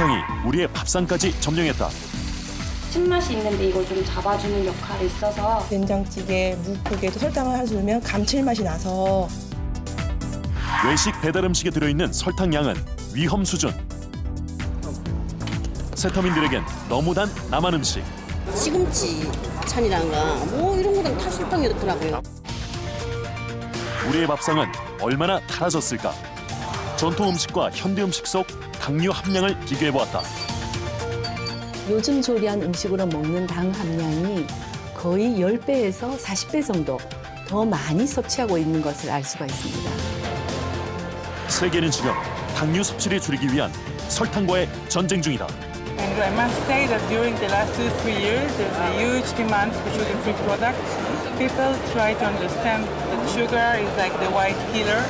설탕이 우리의 밥상까지 점령했다. 신맛이 있는데 이걸 좀 잡아주는 역할이 있어서 된장찌개, 묵국에도 설탕을 한수면 감칠맛이 나서 외식 배달 음식에 들어있는 설탕 양은 위험 수준. 세터민들에겐 너무 단 남한 음식. 시금치 찬이란가 뭐 이런 거는 다 설탕이 넣더라고요. 우리의 밥상은 얼마나 달아졌을까? 전통 음식과 현대 음식 속 당류 함량을 비교해보았다. 요즘 조리한 음식으로 먹는 당 함량이 거의 10배에서 40배 정도 더 많이 섭취하고 있는 것을 알 수가 있습니다. 세계는 지금 당류 섭취를 줄이기 위한 설탕과의 전쟁 중이다. And I must say that during the last 2-3 years, there's a huge demand for sugar-free products. People try to understand that sugar is like the white killer.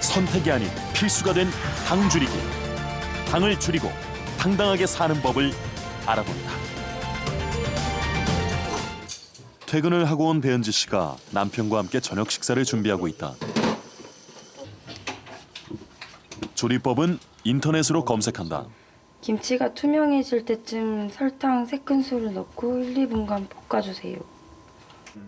선택이 아닌 필수가 된 당 줄이기. 당을 줄이고 당당하게 사는 법을 알아본다. 퇴근을 하고 온 배은지 씨가 남편과 함께 저녁 식사를 준비하고 있다. 조리법은 인터넷으로 검색한다. 김치가 투명해질 때쯤 설탕 3큰술을 넣고 1-2분간 볶아주세요.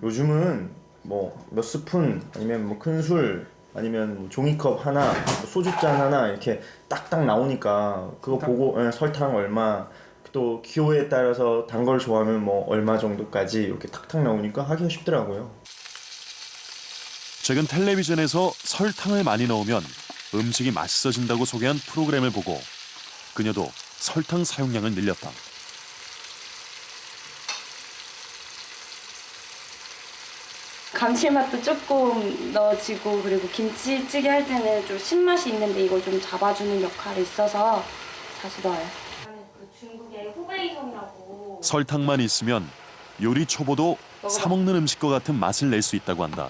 요즘은 뭐 몇 스푼 아니면 뭐 큰 술 아니면 뭐 종이컵 하나, 소주잔 하나 이렇게 딱딱 나오니까 그거 보고 설탕 얼마 또 기호에 따라서 단 걸 좋아하면 뭐 얼마 정도까지 이렇게 탁탁 나오니까 하기가 쉽더라고요. 최근 텔레비전에서 설탕을 많이 넣으면 음식이 맛있어진다고 소개한 프로그램을 보고 그녀도 설탕 사용량을 늘렸다. 감칠맛도 조금 넣어지고 그리고 김치찌개 할 때는 좀 신맛이 있는데 이걸 좀 잡아주는 역할이 있어서 자주 넣어요. 그 중국의 후베이성이라고 설탕만 있으면 요리 초보도 사 먹는 음식과 같은 맛을 낼 수 있다고 한다.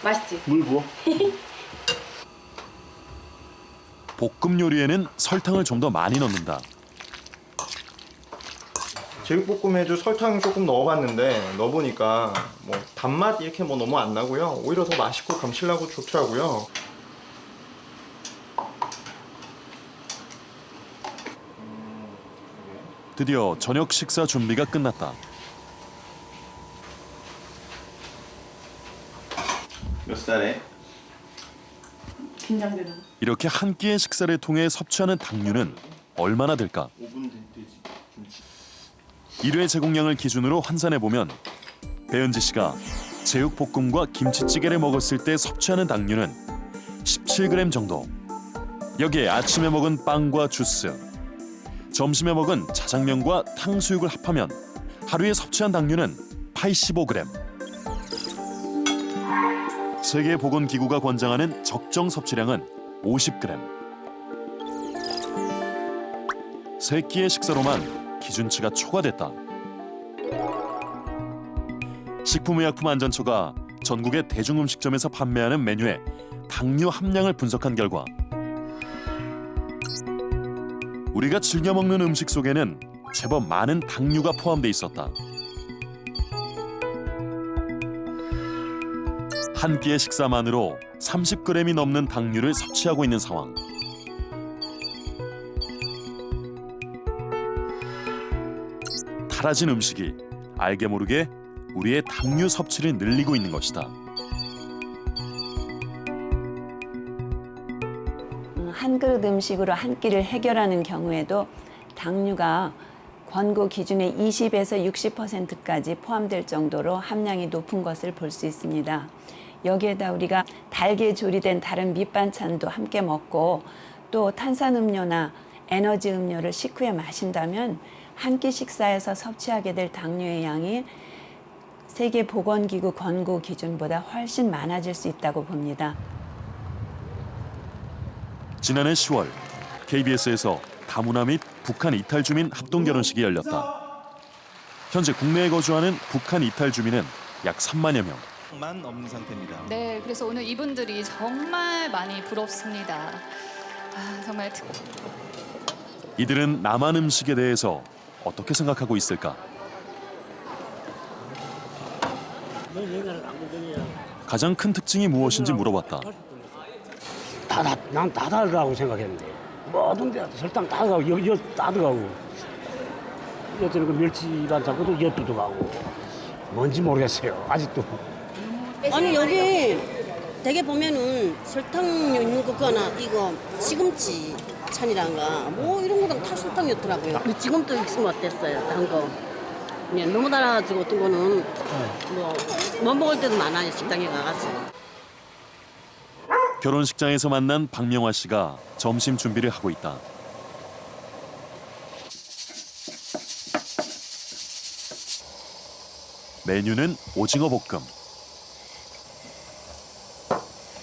맛있지? 물 부어? 볶음 요리에는 설탕을 좀 더 많이 넣는다. 제육볶음에도 설탕 조금 넣어봤는데 넣어보니까 뭐 단맛 이렇게 뭐 너무 안 나고요. 오히려 더 맛있고 감칠나고 좋더라고요. 드디어 저녁 식사 준비가 끝났다. 몇 살에? 긴장되는. 이렇게 한 끼의 식사를 통해 섭취하는 당류는 얼마나 될까? 5분 되지. 김치. 1회 제공량을 기준으로 환산해보면 배은지 씨가 제육볶음과 김치찌개를 먹었을 때 섭취하는 당류는 17g 정도. 여기에 아침에 먹은 빵과 주스, 점심에 먹은 자장면과 탕수육을 합하면 하루에 섭취한 당류는 85g. 세계보건기구가 권장하는 적정 섭취량은 50g. 세 끼의 식사로만 기준치가 초과됐다. 식품의약품안전처가 전국의 대중음식점에서 판매하는 메뉴의 당류 함량을 분석한 결과 우리가 즐겨 먹는 음식 속에는 제법 많은 당류가 포함돼 있었다. 한 끼의 식사만으로 30g이 넘는 당류를 섭취하고 있는 상황. 달아진 음식이 알게 모르게 우리의 당류 섭취를 늘리고 있는 것이다. 한 그릇 음식으로 한 끼를 해결하는 경우에도 당류가 권고 기준의 20에서 60%까지 포함될 정도로 함량이 높은 것을 볼 수 있습니다. 여기에다 우리가 달게 조리된 다른 밑반찬도 함께 먹고 또 탄산음료나 에너지 음료를 식후에 마신다면 한 끼 식사에서 섭취하게 될 당류의 양이 세계보건기구 권고 기준보다 훨씬 많아질 수 있다고 봅니다. 지난해 10월 KBS에서 다문화 및 북한 이탈 주민 합동 결혼식이 열렸다. 현재 국내에 거주하는 북한 이탈 주민은 약 3만여 명. 만 없는 상태입니다. 네, 그래서 오늘 이분들이 정말 많이 부럽습니다. 정말 이들은 남한 음식에 대해서 어떻게 생각하고 있을까? 가장 큰 특징이 무엇인지 물어봤다. 다 난 다 다르다고 생각했는데 모든 데 설탕 다 들어가고 여기 다 들어가고 여기는 그 멸치만 잡고도 엿도 들어가고 뭔지 모르겠어요 아직도. 아니 여기 되게 보면은 설탕 있는 거 하나 이거 시금치 찬이란가 뭐 이런 거랑 다 설탕이 있더라고요. 근데 지금도 있으면 어땠어요? 단 거. 그냥 너무 달아가지고 어떤 거는 못 먹을 때도 많아요. 식당에 가가지고. 결혼식장에서 만난 박명화 씨가 점심 준비를 하고 있다. 메뉴는 오징어 볶음.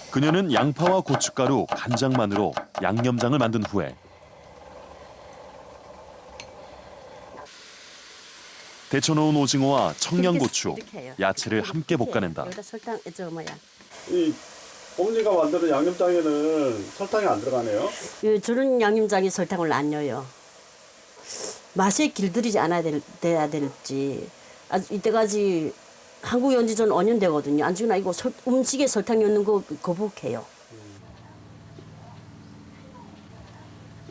그녀는 양파와 고춧가루, 간장만으로 양념장을 만든 후에 데쳐놓은 오징어와 청양고추, 야채를 함께 볶아낸다. 여기다 설탕 저 뭐야? 이 어머니가 만드는 양념장에는 설탕이 안 들어가네요. 저런 양념장에 설탕을 안 넣어요. 맛에 길들이지 않아야 돼야 될지. 이때까지 한국에 온 지 전 5년 되거든요. 안주나 이거 음식에 설탕 넣는 거 거북해요.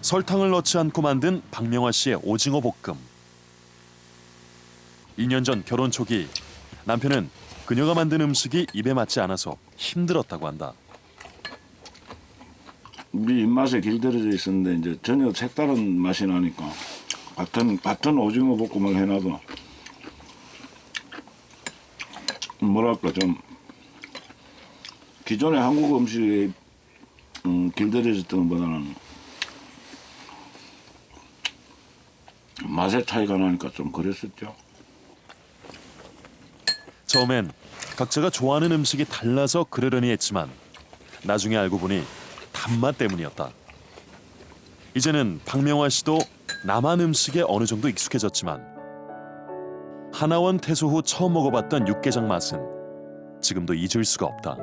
설탕을 넣지 않고 만든 박명화 씨의 오징어 볶음. 2년 전 결혼 초기 남편은 그녀가 만든 음식이 입에 맞지 않아서 힘들었다고 한다. 우리 입맛에 길들여져 있었는데 이제 전혀 색다른 맛이 나니까 같은 오징어 볶음을 해놔도 뭐랄까 좀 기존의 한국 음식에 길들여졌던 것보다는 맛의 차이가 나니까 좀 그랬었죠. 처음엔 각자가 좋아하는 음식이 달라서 그러려니 했지만 나중에 알고 보니 단맛 때문이었다. 이제는 박명화 씨도 남한 음식에 어느 정도 익숙해졌지만 하나원 퇴소 후 처음 먹어봤던 육개장 맛은 지금도 잊을 수가 없다.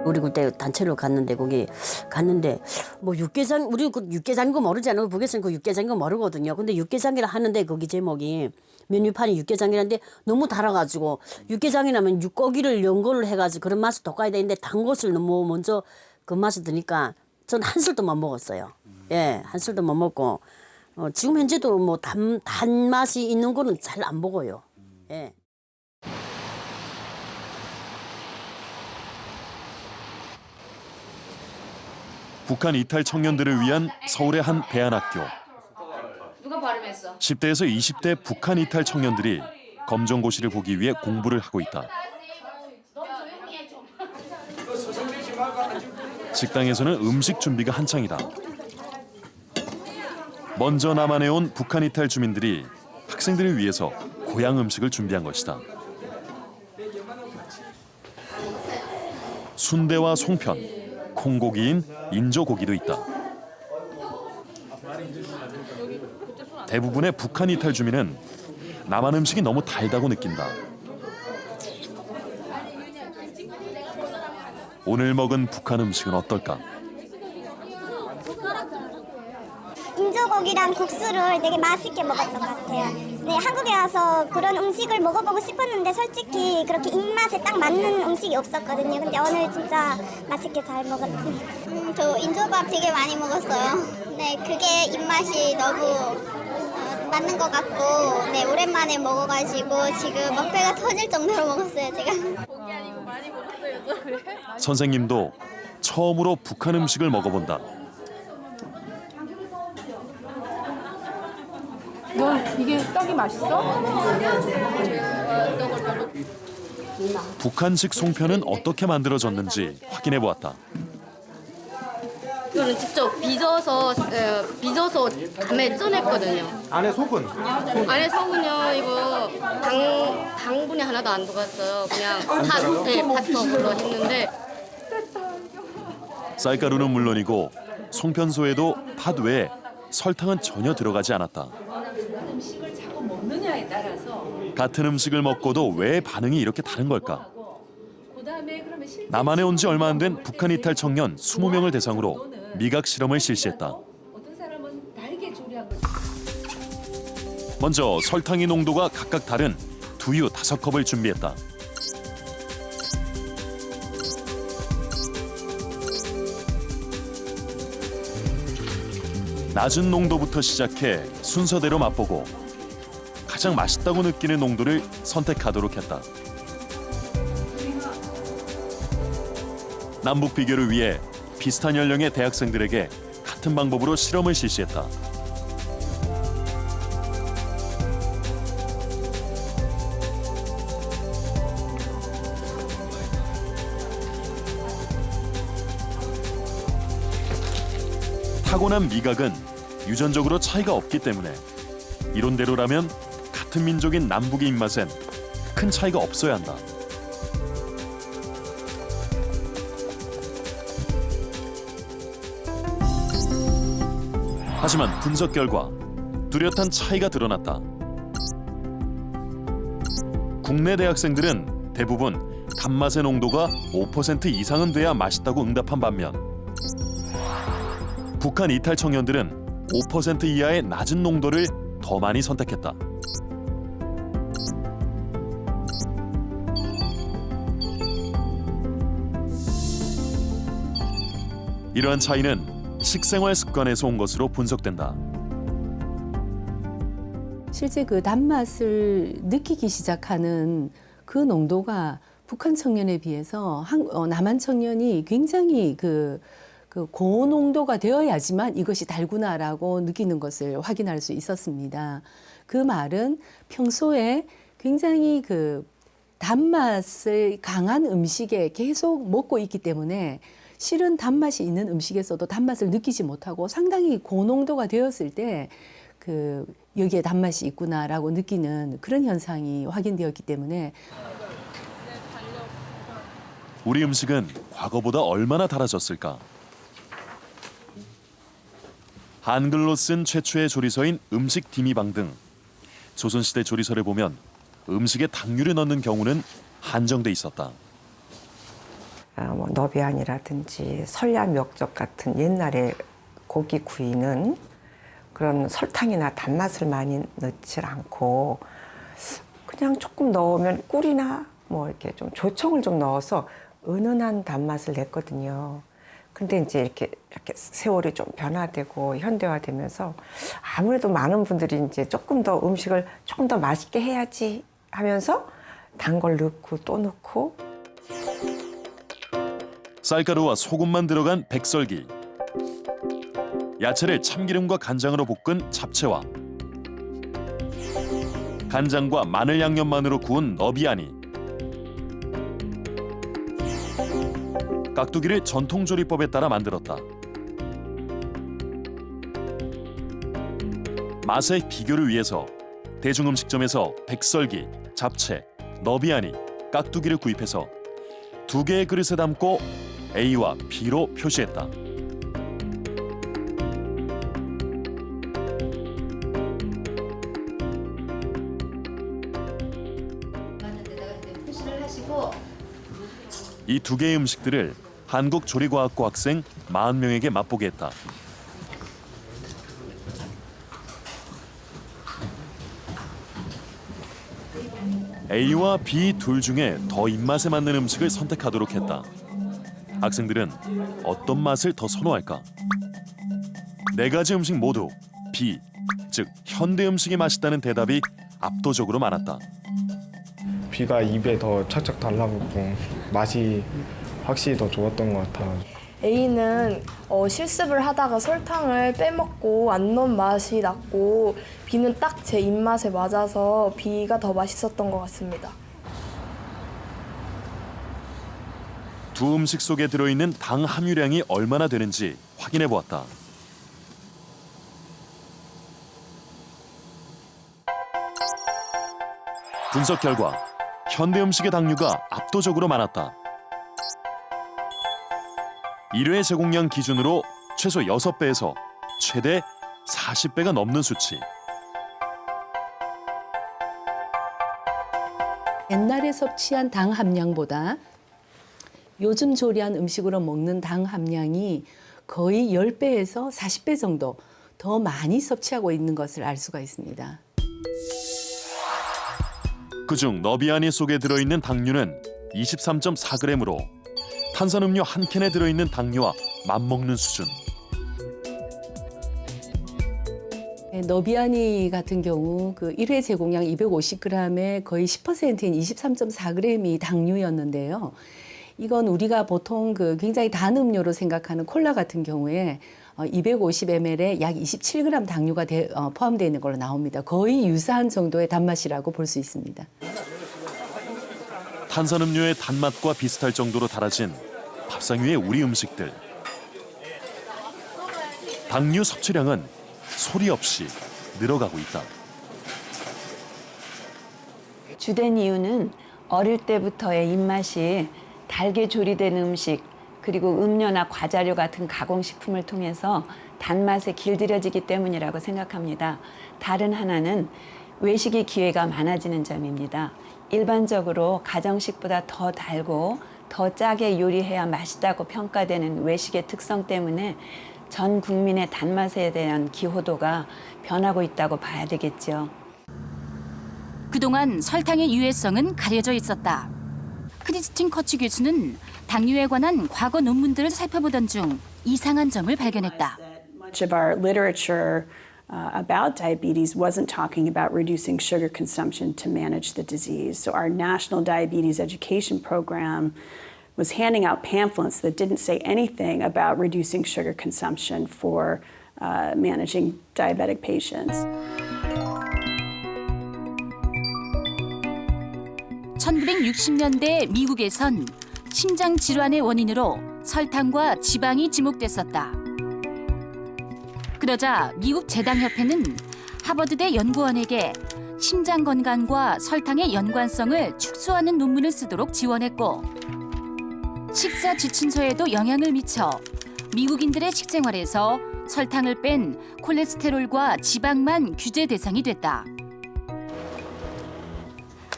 우리 그때 단체로 갔는데 거기 갔는데 뭐 육개장 우리 그 육개장인 거 모르잖아요. 북에서는 그 육개장인 거 모르거든요. 근데 육개장이라 하는데 거기 제목이 메뉴판이 육개장이라는데 너무 달아가지고 육개장이라면 육고기를 연골을 해가지고 그런 맛을 돋아야 되는데 단 것을 너무 먼저 그 맛이 드니까 전 한 술도 못 먹었어요. 예, 한 술도 못 먹고 지금 현재도 뭐 단 맛이 있는 거는 잘 안 먹어요. 예. 북한 이탈 청년들을 위한 서울의 한 대안학교. 누가 발음했어? 10대에서 20대 북한 이탈 청년들이 검정고시를 보기 위해 공부를 하고 있다. 식당에서는 음식 준비가 한창이다. 먼저 남한해온 북한 이탈 주민들이 학생들을 위해서 고향 음식을 준비한 것이다. 순대와 송편, 콩고기인 인조고기도 있다. 대부분의 북한 이탈 주민은 남한 음식이 너무 달다고 느낀다. 오늘 먹은 북한 음식은 어떨까? 인조고기랑 국수를 되게 맛있게 먹었던 것 같아요. 네, 한국에 와서 그런 음식을 먹어보고 싶었는데 솔직히 그렇게 입맛에 딱 맞는 음식이 없었거든요. 근데 오늘 진짜 맛있게 잘 먹었어요. 저 인조밥 되게 많이 먹었어요. 네, 그게 입맛이 너무 맞는 것 같고, 네, 오랜만에 먹어가지고 지금 먹배가 터질 정도로 먹었어요, 제가. 고기 아니고 많이 먹었어요, 그래? 선생님도 처음으로 북한 음식을 먹어본다. 넌 이게 떡이 맛있어? 북한식 송편은 어떻게 만들어졌는지 확인해 보았다. 이거는 직접 빚어서 밤에 쪄냈거든요. 안에 속은? 안에 속은요 이거 당분이 하나도 안 들어갔어요. 그냥 팥으로 했는데 쌀가루는 물론이고 송편소에도 팥 외에 설탕은 전혀 들어가지 않았다. 음식을 자꾸 먹느냐에 따라서 같은 음식을 먹고도 왜 반응이 이렇게 다른 걸까? 그다음에 그러면 실제 남한에 온 지 얼마 안 된 북한 이탈 청년 20명을 대상으로 미각 실험을 실시했다. 어떤 사람은 달게 조리한 걸 먼저 설탕의 농도가 각각 다른 두유 5컵을 준비했다. 낮은 농도부터 시작해 순서대로 맛보고 가장 맛있다고 느끼는 농도를 선택하도록 했다. 남북 비교를 위해 비슷한 연령의 대학생들에게 같은 방법으로 실험을 실시했다. 타고난 미각은 유전적으로 차이가 없기 때문에 이론대로라면 같은 민족인 남북의 입맛엔 큰 차이가 없어야 한다. 하지만 분석 결과 뚜렷한 차이가 드러났다. 국내 대학생들은 대부분 단맛의 농도가 5% 이상은 돼야 맛있다고 응답한 반면 북한 이탈 청년들은 5% 이하의 낮은 농도를 더 많이 선택했다. 이러한 차이는 식생활 습관에서 온 것으로 분석된다. 실제 그 단맛을 느끼기 시작하는 그 농도가 북한 청년에 비해서 남한 청년이 굉장히 그 고농도가 되어야지만 이것이 달구나라고 느끼는 것을 확인할 수 있었습니다. 그 말은 평소에 굉장히 그 단맛을 강한 음식에 계속 먹고 있기 때문에 실은 단맛이 있는 음식에서도 단맛을 느끼지 못하고 상당히 고농도가 되었을 때 여기에 단맛이 있구나라고 느끼는 그런 현상이 확인되었기 때문에 우리 음식은 과거보다 얼마나 달아졌을까? 한글로 쓴 최초의 조리서인 음식 디미방 등 조선시대 조리서를 보면 음식에 당류를 넣는 경우는 한정돼 있었다. 너비안이라든지 설야 미역젓 같은 옛날에 고기 구이는 그런 설탕이나 단맛을 많이 넣지 않고 그냥 조금 넣으면 꿀이나 뭐 이렇게 좀 조청을 좀 넣어서 은은한 단맛을 냈거든요. 근데 이제 이렇게 세월이 좀 변화되고 현대화되면서 아무래도 많은 분들이 이제 조금 더 음식을 조금 더 맛있게 해야지 하면서 단 걸 넣고 또 넣고 쌀가루와 소금만 들어간 백설기, 야채를 참기름과 간장으로 볶은 잡채와 간장과 마늘 양념만으로 구운 너비아니, 깍두기를 전통 조리법에 따라 만들었다. 맛의 비교를 위해서 대중음식점에서 백설기, 잡채, 너비아니, 깍두기를 구입해서 2개의 그릇에 담고 A와 B로 표시했다. 이 2개의 음식들을 한국조리과학고 학생 40명에게 맛보게 했다. A와 B 둘 중에 더 입맛에 맞는 음식을 선택하도록 했다. 학생들은 어떤 맛을 더 선호할까? 4가지 음식 모두 B, 즉 현대 음식이 맛있다는 대답이 압도적으로 많았다. B가 입에 더 착착 달라붙고 맛이 확실히 더 좋았던 것 같아요. A는 실습을 하다가 설탕을 빼먹고 안 넣은 맛이 났고 B는 딱 제 입맛에 맞아서 B가 더 맛있었던 것 같습니다. 두 음식 속에 들어있는 당 함유량이 얼마나 되는지 확인해 보았다. 분석 결과 현대 음식의 당류가 압도적으로 많았다. 1회 제공량 기준으로 최소 6배에서 최대 40배가 넘는 수치. 옛날에 섭취한 당 함량보다 요즘 조리한 음식으로 먹는 당 함량이 거의 10배에서 40배 정도 더 많이 섭취하고 있는 것을 알 수가 있습니다. 그중 너비아니 속에 들어있는 당류는 23.4g으로 탄산음료 한 캔에 들어있는 당류와 맞먹는 수준. 너비아니 같은 경우 그 1회 제공량 250g에 거의 10%인 23.4g이 당류였는데요. 이건 우리가 보통 그 굉장히 단 음료로 생각하는 콜라 같은 경우에 250ml에 약 27g 당류가 포함되어 있는 걸로 나옵니다. 거의 유사한 정도의 단맛이라고 볼 수 있습니다. 탄산음료의 단맛과 비슷할 정도로 달아진 밥상 위의 우리 음식들. 당류 섭취량은 소리 없이 늘어가고 있다. 주된 이유는 어릴 때부터의 입맛이 달게 조리된 음식 그리고 음료나 과자류 같은 가공식품을 통해서 단맛에 길들여지기 때문이라고 생각합니다. 다른 하나는 외식의 기회가 많아지는 점입니다. 일반적으로 가정식보다 더 달고 더 짜게 요리해야 맛있다고 평가되는 외식의 특성 때문에 전 국민의 단맛에 대한 기호도가 변하고 있다고 봐야 되겠죠. 그동안 설탕의 유해성은 가려져 있었다. 크리스틴 커치 교수는 당류에 관한 과거 논문들을 살펴보던 중 이상한 점을 발견했다. Much of our literature about diabetes wasn't talking about reducing sugar consumption to manage the disease. So our national diabetes education program was handing out pamphlets that didn't say anything about reducing sugar consumption for managing diabetic patients. 1960년대 미국에선 심장 질환의 원인으로 설탕과 지방이 지목됐었다. 그러자 미국 제당협회는 하버드대 연구원에게 심장 건강과 설탕의 연관성을 축소하는 논문을 쓰도록 지원했고 식사 지침서에도 영향을 미쳐 미국인들의 식생활에서 설탕을 뺀 콜레스테롤과 지방만 규제 대상이 됐다.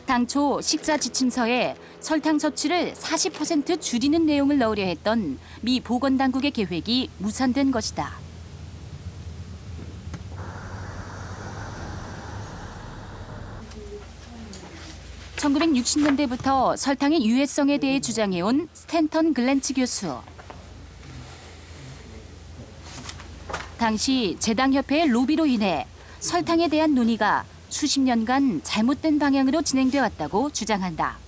당초 식사 지침서에 설탕 섭취를 40% 줄이는 내용을 넣으려 했던 미 보건당국의 계획이 무산된 것이다. (1960년대부터) 설탕의 유해성에 대해 주장해온 스탠턴 글렌츠 교수. 당시 제당협회의 로비로 인해 설탕에 대한 논의가 수십 년간 잘못된 방향으로 진행돼 왔다고 주장한다.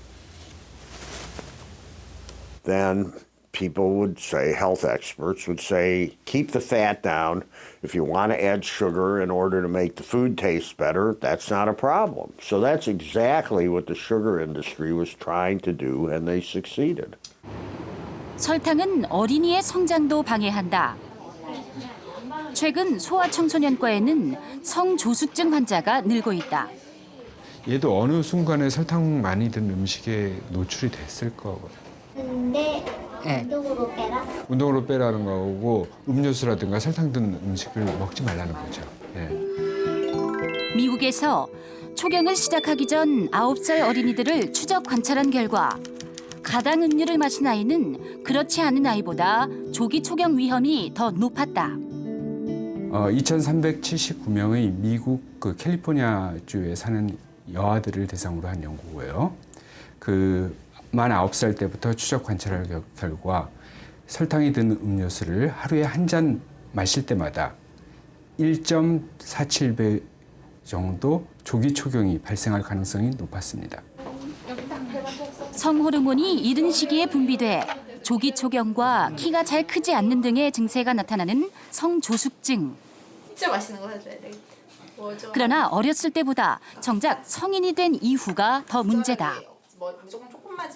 Then people would say, health experts would say, keep the fat down. If you want to add sugar in order to make the food taste better, that's not a problem. So that's exactly what the sugar industry was trying to do, and they succeeded. 설탕은 어린이의 성장도 방해한다. 최근 소아청소년과에는 성조숙증 환자가 늘고 있다. 얘도 어느 순간에 설탕 많이 든 음식에 노출이 됐을 거거든요. 근데 운동으로 빼라? 운동으로 빼라는 거고 음료수라든가 설탕 든 음식을 먹지 말라는 거죠. 네. 미국에서 초경을 시작하기 전 9살 어린이들을 추적 관찰한 결과 가당 음료를 마신 아이는 그렇지 않은 아이보다 조기 초경 위험이 더 높았다. 2,379명의 미국 그 캘리포니아주에 사는 여아들을 대상으로 한 연구고요. 만 9살 때부터 추적 관찰할 결과 설탕이 든 음료수를 하루에 한 잔 마실 때마다 1.47배 정도 조기 초경이 발생할 가능성이 높았습니다. 성호르몬이 이른 시기에 분비돼 조기 초경과 키가 잘 크지 않는 등의 증세가 나타나는 성조숙증. 진짜 맛있는 거 사줘야 돼. 그러나 어렸을 때보다 정작 성인이 된 이후가 더 문제다.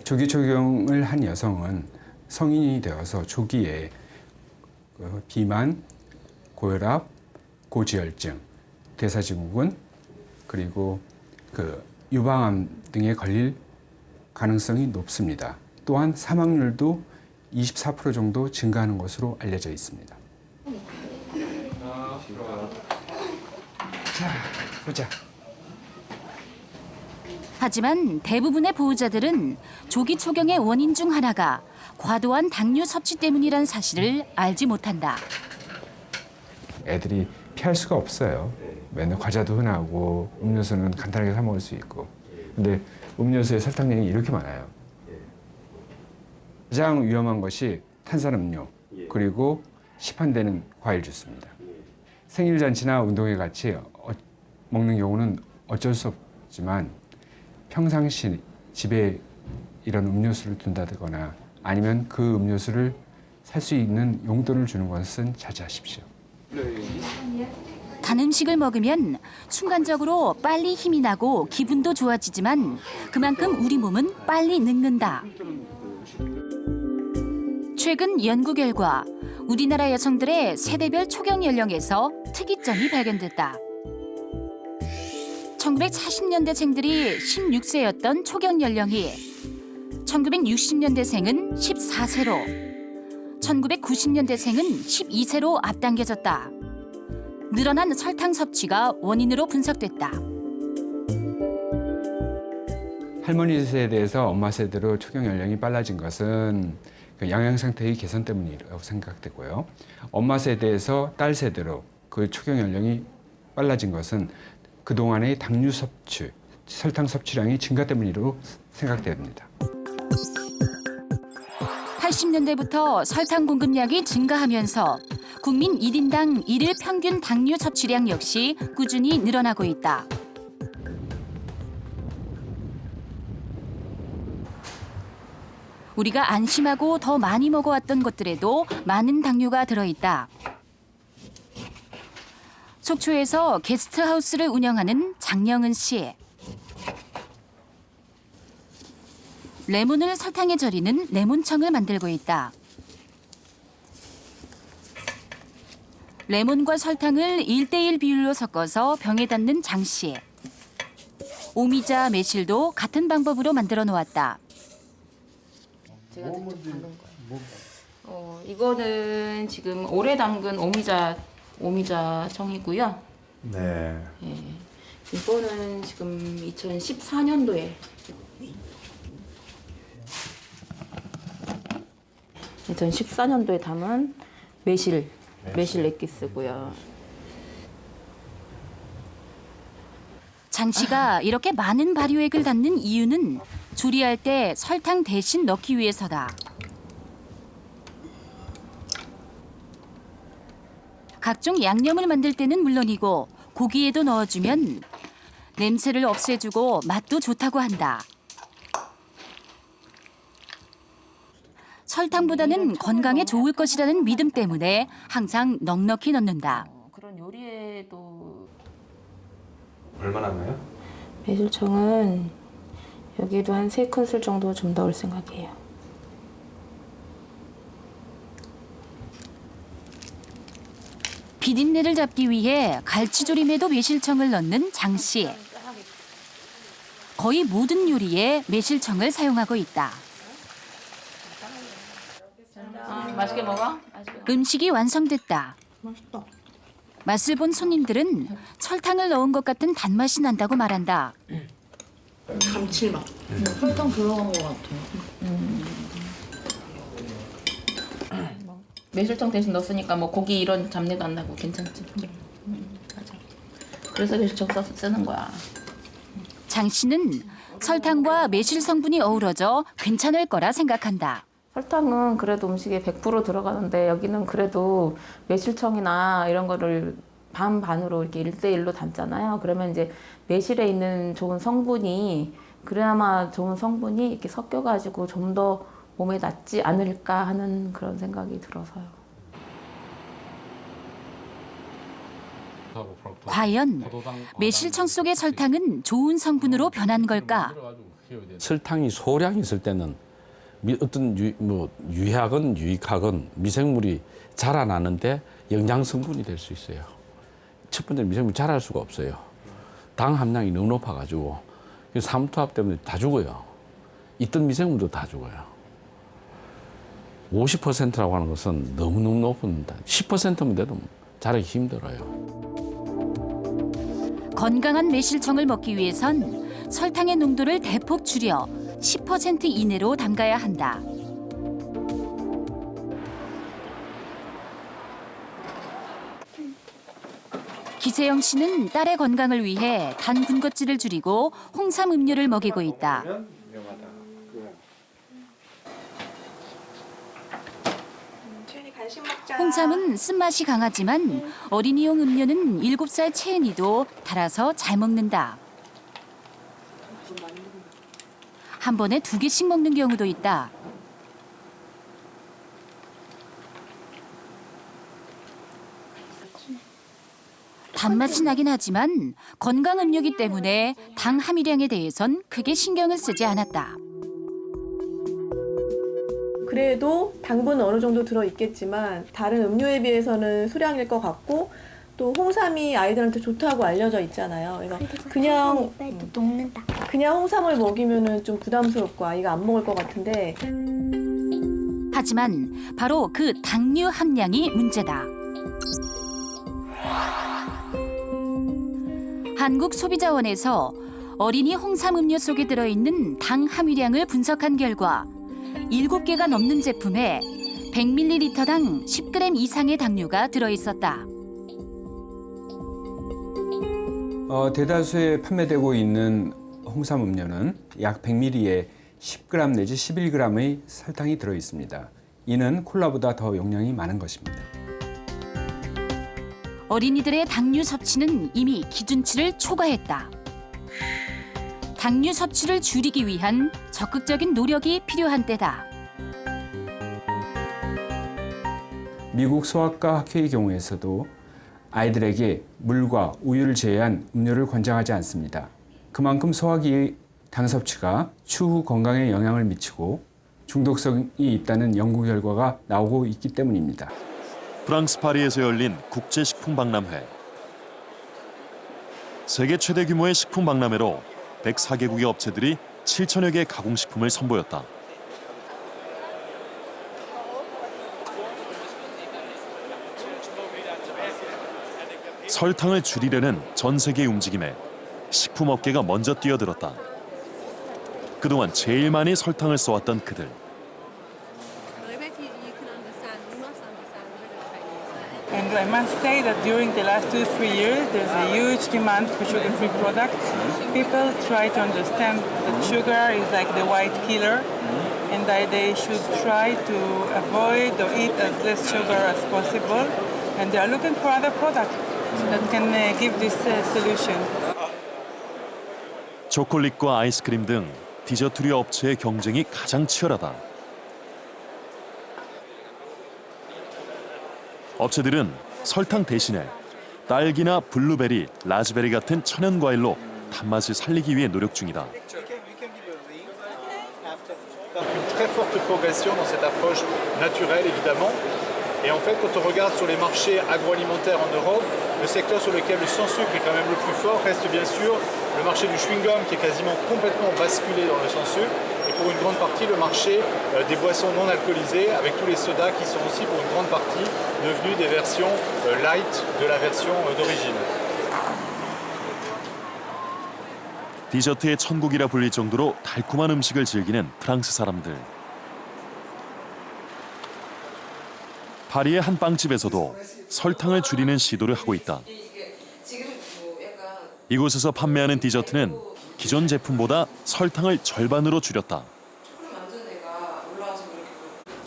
조기 초경을 한 여성은 성인이 되어서 조기에 비만, 고혈압, 고지혈증, 대사증후군 그리고 유방암 등에 걸릴 가능성이 높습니다. 또한 사망률도 24% 정도 증가하는 것으로 알려져 있습니다. 자, 보자. 하지만 대부분의 보호자들은 조기 초경의 원인 중 하나가 과도한 당류 섭취 때문이란 사실을 알지 못한다. 애들이 피할 수가 없어요. 맨날 과자도 흔하고 음료수는 간단하게 사 먹을 수 있고. 근데 음료수에 설탕량이 이렇게 많아요. 가장 위험한 것이 탄산음료 그리고 시판되는 과일 주스입니다. 생일잔치나 운동회 같이 먹는 경우는 어쩔 수 없지만 평상시 집에 이런 음료수를 둔다거나 아니면 그 음료수를 살 수 있는 용돈을 주는 것은 자제하십시오. 단 음식을 먹으면 순간적으로 빨리 힘이 나고 기분도 좋아지지만 그만큼 우리 몸은 빨리 늙는다. 최근 연구 결과 우리나라 여성들의 세대별 초경 연령에서 특이점이 발견됐다. 1940년대생들이 16세였던 초경 연령이 1960년대생은 14세로 1990년대생은 12세로 앞당겨졌다. 늘어난 설탕 섭취가 원인으로 분석됐다. 할머니 세대에서 엄마 세대로 초경 연령이 빨라진 것은 그 영양 상태의 개선 때문이라고 생각되고요. 엄마 세대에서 딸 세대로 그 초경 연령이 빨라진 것은 그동안의 당류 섭취, 설탕 섭취량이 증가 때문이라고 생각됩니다. 80년대부터 설탕 공급량이 증가하면서 국민 1인당 일일 평균 당류 섭취량 역시 꾸준히 늘어나고 있다. 우리가 안심하고 더 많이 먹어왔던 것들에도 많은 당류가 들어있다. 속초에서 게스트하우스를 운영하는 장영은 씨. 레몬을 설탕에 절이는 레몬청을 만들고 있다. 레몬과 설탕을 1:1 비율로 섞어서 병에 담는 장 씨. 오미자, 매실도 같은 방법으로 만들어 놓았다. 제가 이거는 지금 오래 담근 오미자청이고요. 네. 예. 이거는 지금 2014년도에 2014년도에 담은 매실 액기스고요. 장 씨가 이렇게 많은 발효액을 담는 이유는 조리할 때 설탕 대신 넣기 위해서다. 각종 양념을 만들 때는 물론이고 고기에도 넣어주면 냄새를 없애주고 맛도 좋다고 한다. 설탕보다는 건강에 좋을 것이라는 믿음 때문에 항상 넉넉히 넣는다. 그런 요리에도 얼마나 넣어요? 매실청은 여기에도 한 3큰술 정도 좀 넣을 생각이에요. 비린내를 잡기 위해 갈치조림에도 매실청을 넣는 장 씨. 거의 모든 요리에 매실청을 사용하고 있다. 맛있게 먹어? 음식이 완성됐다. 맛있다. 맛을 본 손님들은 설탕을 넣은 것 같은 단맛이 난다고 말한다. 감칠맛. 설탕 들어간 것 같아요. 매실청 대신 넣었으니까 뭐 고기 이런 잡내도 안 나고 괜찮지. 맞아. 그래서 매실청 쓰는 거야. 장 씨는 설탕과 매실 성분이 어우러져 괜찮을 거라 생각한다. 설탕은 그래도 음식에 100% 들어가는데 여기는 그래도 매실청이나 이런 거를 반반으로 이렇게 1:1로 담잖아요. 그러면 이제 매실에 있는 좋은 성분이 그나마 좋은 성분이 이렇게 섞여가지고 좀 더 몸에 낫지 않을까 하는 그런 생각이 들어서요. 과연 매실청 속의 설탕은 좋은 성분으로 변한 걸까? 설탕이 소량 있을 때는 어떤 유해하건 유익하건 미생물이 자라나는데 영양 성분이 될 수 있어요. 첫 번째 미생물이 자랄 수가 없어요. 당 함량이 너무 높아가지고 삼투압 때문에 다 죽어요. 있던 미생물도 다 죽어요. 50%라고 하는 것은 너무너무 높은 10%면 돼도 자라기 힘들어요. 건강한 매실청을 먹기 위해선 설탕의 농도를 대폭 줄여 10% 이내로 담가야 한다. 기세영 씨는 딸의 건강을 위해 단 군것질을 줄이고 홍삼 음료를 먹이고 있다. 채연이 간식 먹자. 홍삼은 쓴맛이 강하지만 어린이용 음료는 7살 채은이도 달아서 잘 먹는다. 한 번에 2개씩 먹는 경우도 있다. 단맛이 나긴 하지만 건강 음료이기 때문에 당 함유량에 대해선 크게 신경을 쓰지 않았다. 그래도 당분은 어느 정도 들어있겠지만 다른 음료에 비해서는 수량일 것 같고 또 홍삼이 아이들한테 좋다고 알려져 있잖아요. 그래서 그냥 홍삼을 먹이면은 좀 부담스럽고 아이가 안 먹을 것 같은데. 하지만 바로 그 당류 함량이 문제다. 한국소비자원에서 어린이 홍삼 음료 속에 들어있는 당 함유량을 분석한 결과 7개가 넘는 제품에 100ml당 10g 이상의 당류가 들어있었다. 대다수에 판매되고 있는 홍삼 음료는 약 100ml에 10g 내지 11g의 설탕이 들어 있습니다. 이는 콜라보다 더 용량이 많은 것입니다. 어린이들의 당류 섭취는 이미 기준치를 초과했다. 당류 섭취를 줄이기 위한 적극적인 노력이 필요한 때다. 미국 소아과 학회의 경우에서도 아이들에게 물과 우유를 제외한 음료를 권장하지 않습니다. 그만큼 소화기의 당 섭취가 추후 건강에 영향을 미치고 중독성이 있다는 연구 결과가 나오고 있기 때문입니다. 프랑스 파리에서 열린 국제식품박람회. 세계 최대 규모의 식품박람회로 104개국의 업체들이 7천여 개의 가공식품을 선보였다. 설탕을 줄이려는 전 세계의 움직임에 식품업계가 먼저 뛰어들었다. 그동안 제일 많이 설탕을 써왔던 그들. And I must say that during the last 2-3 years, there's a huge demand for sugar-free products. People try to understand that sugar is like the white killer, and that they should try to avoid or eat as less sugar as possible. And they are looking for other products that can give this solution. 초콜릿과 아이스크림 등 디저트류 업체의 경쟁이 가장 치열하다. 업체들은 설탕 대신에 딸기나 블루베리, 라즈베리 같은 천연 과일로 단맛을 살리기 위해 노력 중이다. Une très forte progression dans cette approche naturelle, évidemment. Et en fait, quand on regarde sur les marchés agroalimentaires en Europe, le secteur sur lequel le sans sucre est quand même le plus fort reste bien sûr le marché du chewing-gum qui est quasiment complètement basculé dans le sans sucre. Et pour une grande partie, le marché des boissons non alcoolisées, avec tous les sodas qui sont aussi pour une grande partie devenus des versions light de la version d'origine. 디저트의 천국이라 불릴 정도로 달콤한 음식을 즐기는 프랑스 사람들. 파리의 한 빵집에서도 설탕을 줄이는 시도를 하고 있다. 이곳에서 판매하는 디저트는 기존 제품보다 설탕을 절반으로 줄였다.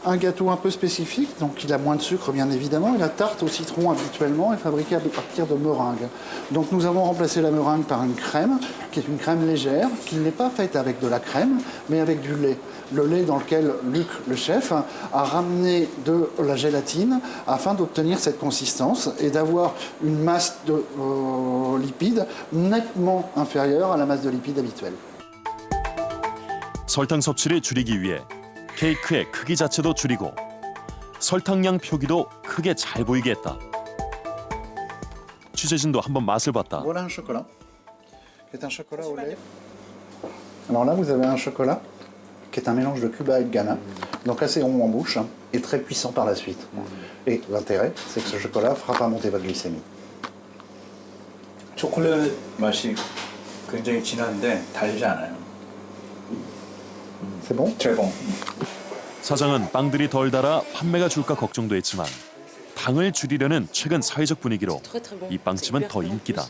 Un gâteau un peu spécifique, donc il a moins de sucre bien évidemment, et la tarte au citron habituellement est fabriquée à partir de meringue. Donc nous avons remplacé la meringue par une crème, qui est une crème légère, qui n'est pas faite avec de la crème, mais avec du lait. Le lait dans lequel Luc, le chef, a ramené de la gélatine afin d'obtenir cette consistance et d'avoir une masse de lipides nettement inférieure à la masse de lipides habituelle. 설탕 섭취를 줄이기 위해 케이크의 크기 자체도 줄이고 설탕량 표기도 크게 잘 보이게 했다. 취재진도 한번 맛을 봤다. Voilà un chocolat, qui est un chocolat au lait. Alors là, vous avez un chocolat qui est un mélange de Cuba et de Ghana, donc assez rond en bouche et très puissant par la suite. Et l'intérêt, c'est que ce chocolat ne fera pas monter votre glycémie. 초콜릿 맛이 굉장히 진한데 달지 않아요. C'est bon? Très bon. 사장은 빵들이 덜 달아 판매가 줄까 걱정도 했지만 당을 줄이려는 최근 사회적 분위기로 이 빵집은 더 인기다.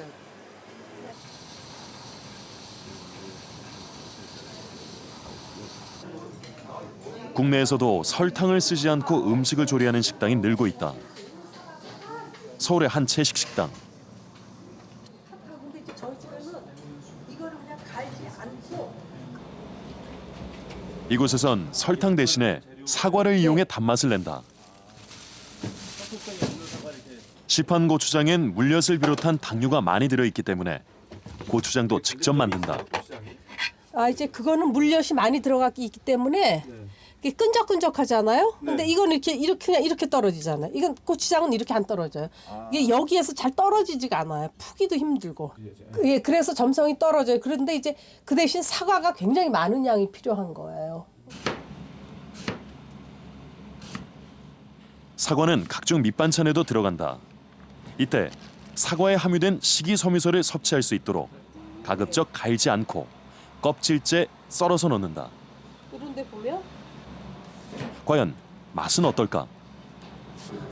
국내에서도 설탕을 쓰지 않고 음식을 조리하는 식당이 늘고 있다. 서울의 한 채식 식당. 이곳에선 설탕 대신에 사과를 이용해 단맛을 낸다. 시판 고추장엔 물엿을 비롯한 당류가 많이 들어있기 때문에 고추장도 직접 만든다. 이제 그거는 물엿이 많이 들어갔기 때문에 이게 끈적끈적하잖아요. 근데 이거는 그냥 이렇게 떨어지잖아요. 이건 고추장은 이렇게 안 떨어져요. 이게 여기에서 잘 떨어지지가 않아요. 푸기도 힘들고. 예, 그래서 점성이 떨어져요. 그런데 이제 그 대신 사과가 굉장히 많은 양이 필요한 거예요. 사과는 각종 밑반찬에도 들어간다. 이때 사과에 함유된 식이섬유소를 섭취할 수 있도록 가급적 갈지 않고 껍질째 썰어서 넣는다. 그런데 보면 과연 맛은 어떨까?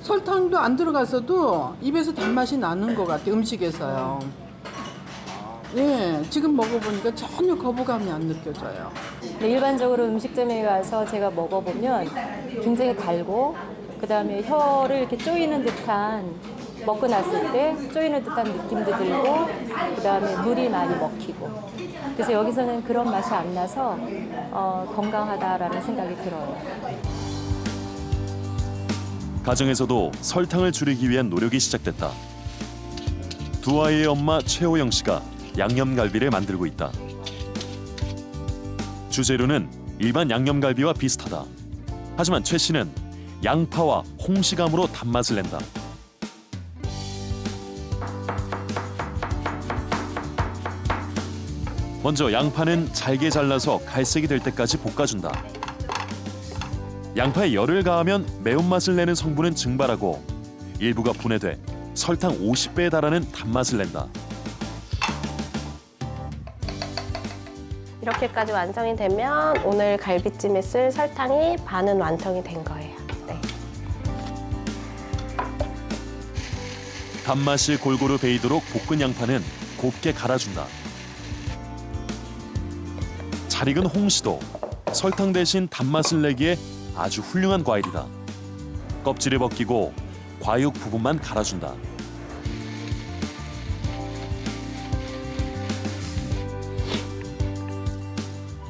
설탕도 안 들어가서도 입에서 단맛이 나는 것 같아요. 음식에서요. 예, 지금 먹어보니까 전혀 거부감이 안 느껴져요. 네, 일반적으로 음식점에 가서 제가 먹어보면 굉장히 달고 그다음에 혀를 이렇게 쪼이는 듯한 먹고 났을 때 쪼이는 듯한 느낌도 들고 그다음에 물이 많이 먹히고 그래서 여기서는 그런 맛이 안 나서 건강하다라는 생각이 들어요. 가정에서도 설탕을 줄이기 위한 노력이 시작됐다. 두 아이의 엄마 최호영 씨가 양념갈비를 만들고 있다. 주재료는 일반 양념갈비와 비슷하다. 하지만 최 씨는 양파와 홍시감으로 단맛을 낸다. 먼저 양파는 잘게 잘라서 갈색이 될 때까지 볶아준다. 양파에 열을 가하면 매운맛을 내는 성분은 증발하고 일부가 분해돼 설탕 50배에 달하는 단맛을 낸다. 이렇게까지 완성이 되면 오늘 갈비찜에 쓸 설탕이 반은 완성이 된 거예요. 네. 단맛이 골고루 배이도록 볶은 양파는 곱게 갈아준다. 잘 익은 홍시도 설탕 대신 단맛을 내기에 아주 훌륭한 과일이다. 껍질을 벗기고 과육 부분만 갈아준다.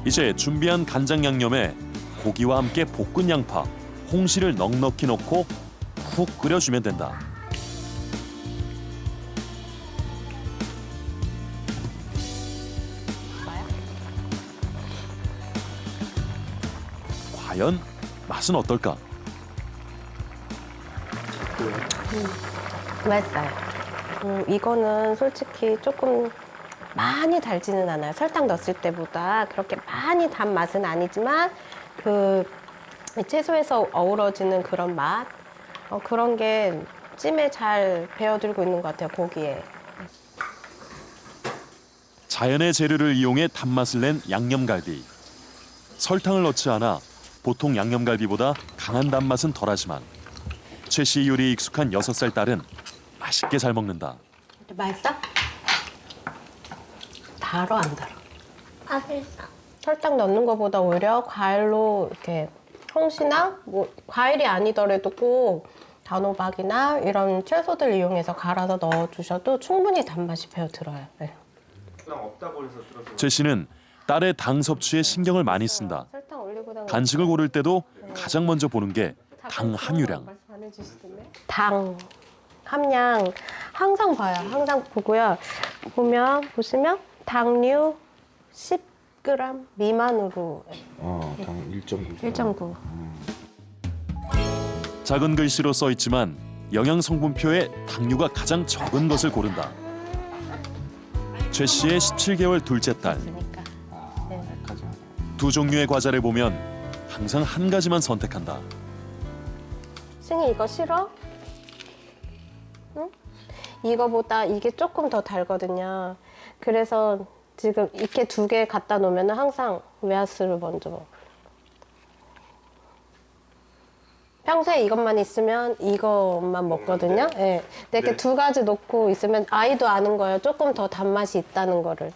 이제 준비한 간장 양념에 고기와 함께 볶은 양파, 홍시를 넉넉히 넣고 푹 끓여주면 된다. 과연 맛은 어떨까? 맛있어요. 이거는 솔직히 조금 많이 달지는 않아요. 설탕 넣었을 때보다 그렇게 많이 단 맛은 아니지만 그 채소에서 어우러지는 그런 맛 그런 게 찜에 잘 배어들고 있는 것 같아요. 고기에. 자연의 재료를 이용해 단맛을 낸 양념갈비. 설탕을 넣지 않아 보통 양념갈비보다 강한 단맛은 덜하지만 최 씨 요리에 익숙한 6살 딸은 맛있게 잘 먹는다. 맛있어? 달어 안 달어? 맛있어. 설탕 넣는 것보다 오히려 과일로 이렇게 홍시나 뭐 과일이 아니더라도 꼭 단호박이나 이런 채소들 이용해서 갈아서 넣어주셔도 충분히 단맛이 배어들어요. 네. 최 씨는 딸의 당 섭취에 신경을 많이 쓴다. 간식을 고를 때도 가장 먼저 보는 게 당 함유량. 당 함량 항상 봐요. 항상 보고요. 보시면 당류 10g 미만으로. 당 1.9. 1.9. 작은 글씨로 써 있지만 영양 성분표에 당류가 가장 적은 것을 고른다. 최 씨의 17개월 둘째 딸. 두 종류의 과자를 보면 항상 한 가지만 선택한다. 승희 이거 싫어? 응? 이거보다 이게 조금 더 달거든요. 그래서 지금 이렇게 2개 갖다 놓으면 항상 웨하스를 먼저 먹어요. 평소에 이것만 있으면 이것만 먹거든요. 네. 근데 이렇게 2가지 놓고 있으면 아이도 아는 거예요. 조금 더 단맛이 있다는 거를.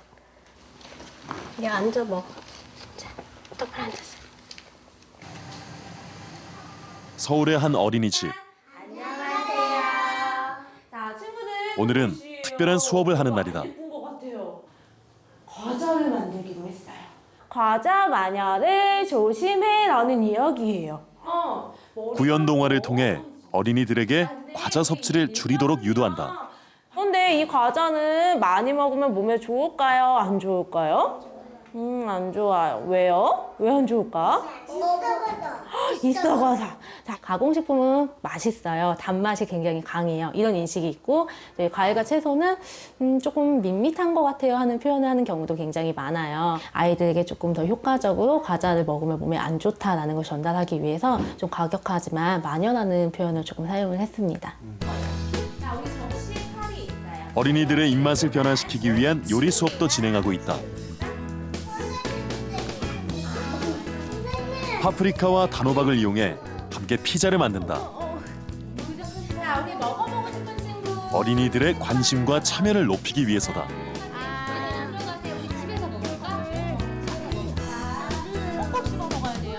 야, 앉아 먹어. 자, 똑바로 앉았어. 서울의 한 어린이집. 오늘은 특별한 수업을 하는 날이다. 과자를 만들기로 했어요. 과자 마녀를 조심해라는 이야기예요. 구연 동화를 통해 어린이들에게 과자 섭취를 줄이도록 유도한다. 근데 이 과자는 많이 먹으면 몸에 좋을까요? 안 좋을까요? 안 좋아요. 왜요? 왜 안 좋을까? 있어서. 자, 가공식품은 맛있어요. 단맛이 굉장히 강해요. 이런 인식이 있고, 과일과 채소는 조금 밋밋한 것 같아요 하는 표현을 하는 경우도 굉장히 많아요. 아이들에게 조금 더 효과적으로 과자를 먹으면 몸에 안 좋다라는 걸 전달하기 위해서 좀 과격하지만 만연하는 표현을 조금 사용을 했습니다. 어린이들의 입맛을 변화시키기 위한 요리 수업도 진행하고 있다. 파프리카와 단호박을 이용해 함께 피자를 만든다. 어린이들의 관심과 참여를 높이기 위해서다.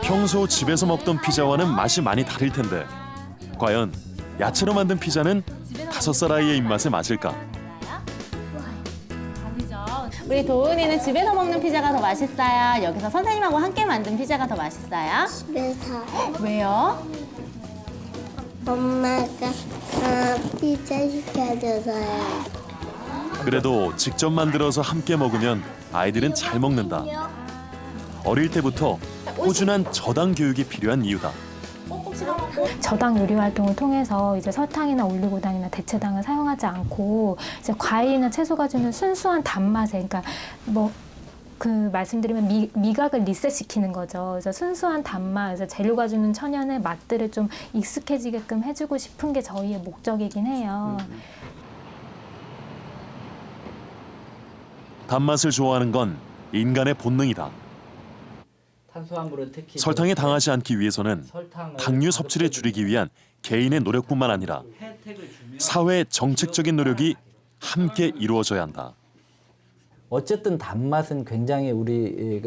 평소 집에서 먹던 피자와는 맛이 많이 다를 텐데 과연 야채로 만든 피자는 5살 아이의 입맛에 맞을까? 우리 도훈이는 집에서 먹는 피자가 더 맛있어요? 여기서 선생님하고 함께 만든 피자가 더 맛있어요? 집에서 왜요? 엄마가 피자 시켜줘서요. 그래도 직접 만들어서 함께 먹으면 아이들은 잘 먹는다. 어릴 때부터 꾸준한 저당 교육이 필요한 이유다. 저당 요리 활동을 통해서 이제 설탕이나 올리고당이나 대체당을 사용하지 않고 이제 과일이나 채소가 주는 순수한 단맛에, 그러니까 뭐 그 말씀드리면 미각을 리셋시키는 거죠. 그래서 순수한 단맛, 그래서 재료가 주는 천연의 맛들을 좀 익숙해지게끔 해주고 싶은 게 저희의 목적이긴 해요. 단맛을 좋아하는 건 인간의 본능이다. 탄수화물은 특히 설탕에 당하지 않기 위해서는 당류 섭취를 줄이기 위한 개인의 노력뿐만 아니라 사회의 정책적인 노력이 함께 이루어져야 한다. 어쨌든 단맛은 굉장히 우리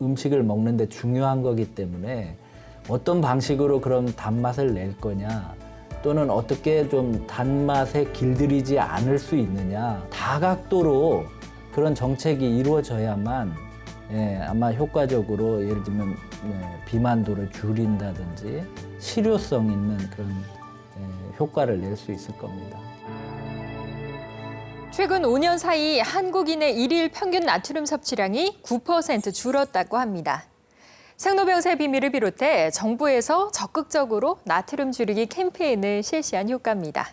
음식을 먹는데 중요한 거기 때문에 어떤 방식으로 그럼 단맛을 낼 거냐 또는 어떻게 좀 단맛에 길들이지 않을 수 있느냐 다각도로 그런 정책이 이루어져야만 아마 효과적으로 예를 들면 비만도를 줄인다든지 실효성 있는 그런 효과를 낼 수 있을 겁니다. 최근 5년 사이 한국인의 일일 평균 나트륨 섭취량이 9% 줄었다고 합니다. 생로병사의 비밀을 비롯해 정부에서 적극적으로 나트륨 줄이기 캠페인을 실시한 효과입니다.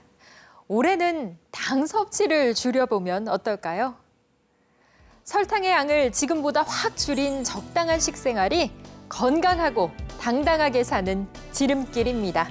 올해는 당 섭취를 줄여보면 어떨까요? 설탕의 양을 지금보다 확 줄인 적당한 식생활이 건강하고 당당하게 사는 지름길입니다.